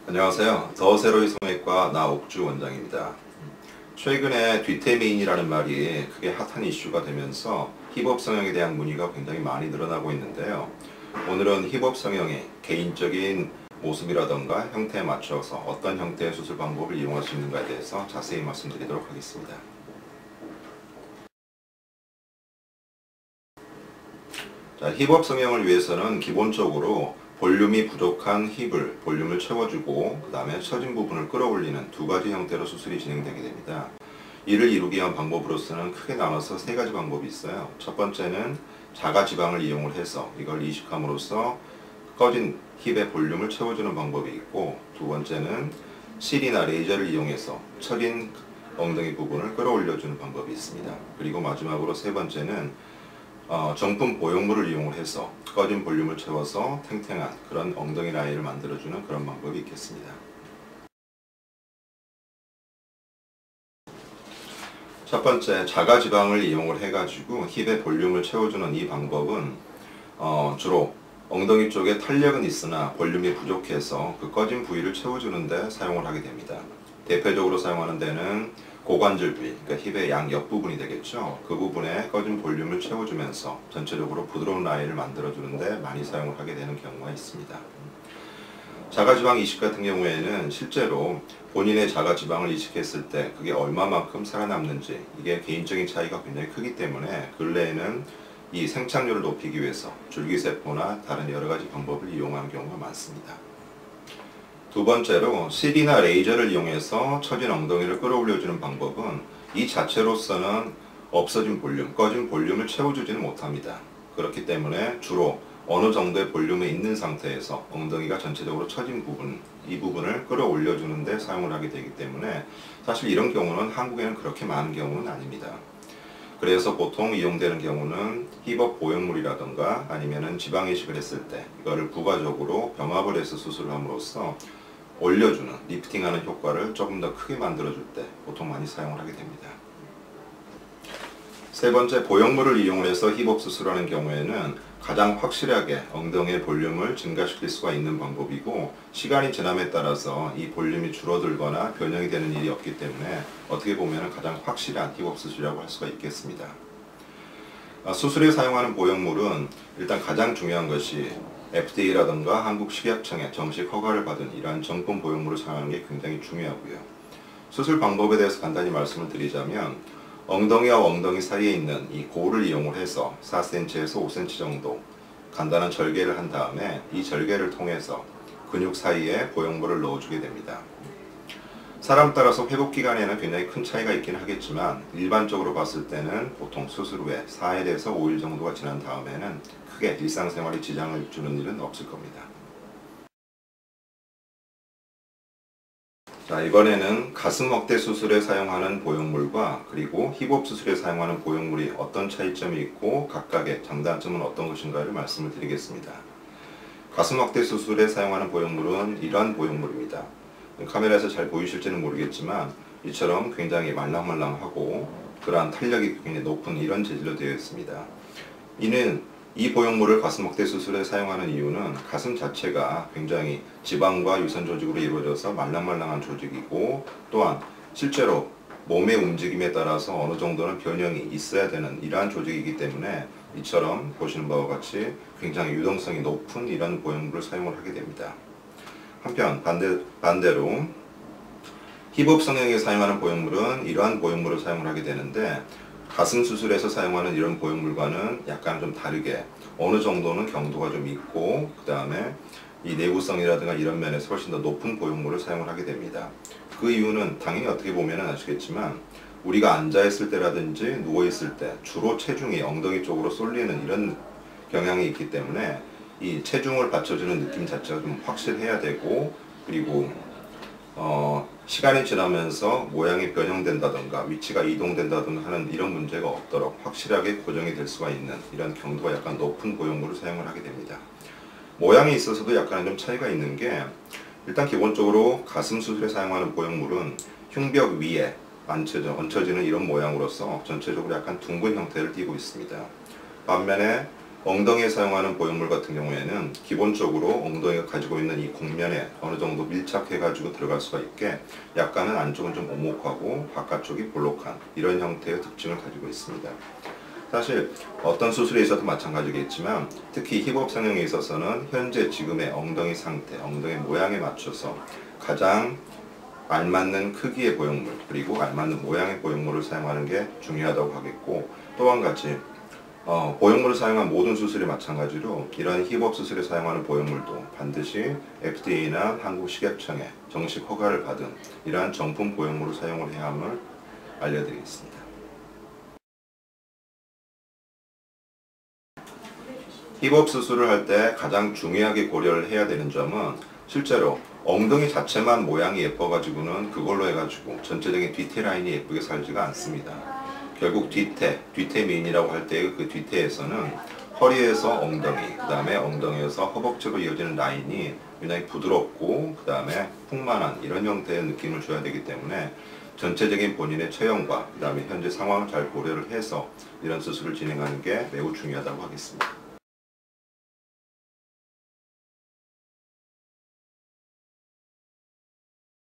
안녕하세요. 더 세로이 성형외과 나옥주 원장입니다. 최근에 뒤태미인이라는 말이 크게 핫한 이슈가 되면서 힙업 성형에 대한 문의가 굉장히 많이 늘어나고 있는데요. 오늘은 힙업 성형의 개인적인 모습이라던가 형태에 맞춰서 어떤 형태의 수술 방법을 이용할 수 있는가에 대해서 자세히 말씀드리도록 하겠습니다. 자, 힙업 성형을 위해서는 기본적으로 볼륨이 부족한 힙을 볼륨을 채워주고 그 다음에 처진 부분을 끌어올리는 두 가지 형태로 수술이 진행되게 됩니다. 이를 이루기 위한 방법으로서는 크게 나눠서 세 가지 방법이 있어요. 첫 번째는 자가지방을 이용을 해서 이걸 이식함으로써 꺼진 힙의 볼륨을 채워주는 방법이 있고, 두 번째는 실이나 레이저를 이용해서 처진 엉덩이 부분을 끌어올려주는 방법이 있습니다. 그리고 마지막으로 세 번째는 정품 보형물을 이용해서 꺼진 볼륨을 채워서 탱탱한 그런 엉덩이 라인을 만들어주는 그런 방법이 있겠습니다. 첫 번째, 자가지방을 이용을 해가지고 힙의 볼륨을 채워주는 이 방법은 주로 엉덩이 쪽에 탄력은 있으나 볼륨이 부족해서 그 꺼진 부위를 채워주는 데 사용을 하게 됩니다. 대표적으로 사용하는 데는 고관절 부위, 그러니까 힙의 양 옆부분이 되겠죠. 그 부분에 꺼진 볼륨을 채워주면서 전체적으로 부드러운 라인을 만들어주는데 많이 사용을 하게 되는 경우가 있습니다. 자가지방 이식 같은 경우에는 실제로 본인의 자가지방을 이식했을 때 그게 얼마만큼 살아남는지, 이게 개인적인 차이가 굉장히 크기 때문에 근래에는 이 생착률을 높이기 위해서 줄기세포나 다른 여러가지 방법을 이용하는 경우가 많습니다. 두 번째로 실이나 레이저를 이용해서 처진 엉덩이를 끌어올려주는 방법은 이 자체로서는 없어진 볼륨, 꺼진 볼륨을 채워주지는 못합니다. 그렇기 때문에 주로 어느 정도의 볼륨이 있는 상태에서 엉덩이가 전체적으로 처진 부분, 이 부분을 끌어올려주는 데 사용을 하게 되기 때문에 사실 이런 경우는 한국에는 그렇게 많은 경우는 아닙니다. 그래서 보통 이용되는 경우는 힙업 보형물이라던가 아니면은 지방 이식을 했을 때 이거를 부가적으로 병합을 해서 수술을 함으로써 올려주는, 리프팅하는 효과를 조금 더 크게 만들어줄 때 보통 많이 사용을 하게 됩니다. 세 번째, 보형물을 이용해서 힙업 수술하는 경우에는 가장 확실하게 엉덩이의 볼륨을 증가시킬 수가 있는 방법이고, 시간이 지남에 따라서 이 볼륨이 줄어들거나 변형이 되는 일이 없기 때문에 어떻게 보면 가장 확실한 힙업 수술이라고 할 수가 있겠습니다. 수술에 사용하는 보형물은 일단 가장 중요한 것이 FDA라든가 한국식약청의 정식 허가를 받은 이러한 정품 보형물을 사용하는 게 굉장히 중요하고요. 수술 방법에 대해서 간단히 말씀을 드리자면, 엉덩이와 엉덩이 사이에 있는 이 골을 이용을 해서 4cm에서 5cm 정도 간단한 절개를 한 다음에 이 절개를 통해서 근육 사이에 보형물을 넣어주게 됩니다. 사람 따라서 회복 기간에는 굉장히 큰 차이가 있긴 하겠지만 일반적으로 봤을 때는 보통 수술 후에 4일에서 5일 정도가 지난 다음에는 크게 일상생활에 지장을 주는 일은 없을 겁니다. 자, 이번에는 가슴 확대 수술에 사용하는 보형물과 그리고 힙업 수술에 사용하는 보형물이 어떤 차이점이 있고 각각의 장단점은 어떤 것인가를 말씀을 드리겠습니다. 가슴 확대 수술에 사용하는 보형물은 이러한 보형물입니다. 카메라에서 잘 보이실지는 모르겠지만 이처럼 굉장히 말랑말랑하고 그러한 탄력이 굉장히 높은 이런 재질로 되어 있습니다. 이 보형물을 가슴 확대 수술에 사용하는 이유는 가슴 자체가 굉장히 지방과 유선 조직으로 이루어져서 말랑말랑한 조직이고, 또한 실제로 몸의 움직임에 따라서 어느 정도는 변형이 있어야 되는 이러한 조직이기 때문에 이처럼 보시는 바와 같이 굉장히 유동성이 높은 이런 보형물을 사용을 하게 됩니다. 한편 반대로 힙업 성형에 사용하는 보형물은 이러한 보형물을 사용을 하게 되는데, 가슴 수술에서 사용하는 이런 보형물과는 약간 좀 다르게 어느 정도는強도가 좀 있고, 그 다음에 이 내구성이라든가 이런 면에서 훨씬 더 높은 보형물을 사용을 하게 됩니다. 그 이유는 당연히 어떻게 보면 아시겠지만 우리가 앉아있을 때라든지 누워있을 때 주로 체중이 엉덩이 쪽으로 쏠리는 이런 경향이 있기 때문에 이 체중을 받쳐주는 느낌 자체가 좀 확실해야 되고, 그리고 시간이 지나면서 모양이 변형된다던가 위치가 이동된다던가 하는 이런 문제가 없도록 확실하게 고정이 될 수가 있는 이런強도가 약간 높은 보형물을 사용을 하게 됩니다. 모양에 있어서도 약간 좀 차이가 있는 게, 일단 기본적으로 가슴 수술에 사용하는 보형물은 흉벽 위에 얹혀지는 이런 모양으로서 전체적으로 약간 둥근 형태를 띠고 있습니다. 반면에 엉덩이에 사용하는 보형물 같은 경우에는 기본적으로 엉덩이가 가지고 있는 이 곡면에 어느 정도 밀착해 가지고 들어갈 수가 있게 약간은 안쪽은 좀 오목하고 바깥쪽이 볼록한 이런 형태의 특징을 가지고 있습니다. 사실 어떤 수술에 있어도 마찬가지겠지만 특히 힙업 성형에 있어서는 현재 지금의 엉덩이 상태, 엉덩이 모양에 맞춰서 가장 알맞는 크기의 보형물 그리고 알맞는 모양의 보형물을 사용하는 게 중요하다고 하겠고, 또 한 가지 보형물을 사용한 모든 수술이 마찬가지로 이러한 힙업 수술에 사용하는 보형물도 반드시 FDA나 한국식약청의 정식 허가를 받은 이러한 정품 보형물을 사용을 해야 함을 알려드리겠습니다. 힙업 수술을 할 때 가장 중요하게 고려를 해야 되는 점은 실제로 엉덩이 자체만 모양이 예뻐가지고는 그걸로 해가지고 전체적인 뒤태 라인이 예쁘게 살지가 않습니다. 결국 뒤태 미인이라고 할 때의 그 뒤태에서는 허리에서 엉덩이, 그 다음에 엉덩이에서 허벅지로 이어지는 라인이 굉장히 부드럽고 그 다음에 풍만한 이런 형태의 느낌을 줘야 되기 때문에 전체적인 본인의 체형과 그 다음에 현재 상황을 잘 고려를 해서 이런 수술을 진행하는 게 매우 중요하다고 하겠습니다.